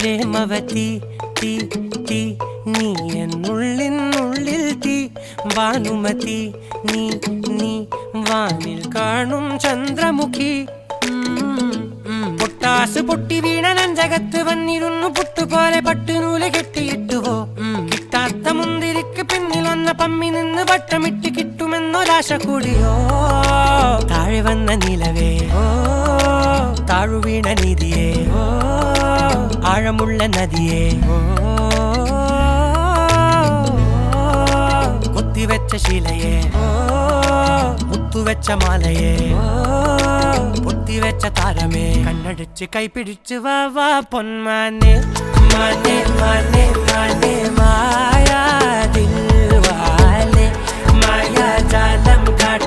പ്രേമവതി തീ തീ നീ എന്നുള്ളിൽ തീ ഭാനുമതി നീ നീ വാനിൽ കാണും ചന്ദ്രമുഖി പൊട്ടാസ് പൊട്ടി വീണ നെഞ്ചകത്ത് വന്നിരുന്നു പുട്ടുപോലെ പട്ടുനൂല് കെട്ടിയിട്ടുവോ കിട്ടാത്ത മുന്തിരിക്ക് പിന്നിൽ വന്ന പമ്മി നിന്ന് വട്ടമിട്ട് കിട്ടുമെന്നൊരാശ കൂടിയോ താഴെ വന്ന നിലവേ താഴു വീണ നിധിയേ ആഴമുള്ള നദിയേ കൊത്തിവെച്ച ശിലയേ മുത്തുവെച്ച മാലയേ പൊത്തിവെച്ച താരമേ കണ്ണടിച്ച് കൈപിടിച്ച് വാ വാ പൊന്മാനെ മാനെ മാനെ മാനെ മായാ ദിൽവാലെ മായാജാലം കാട്ടി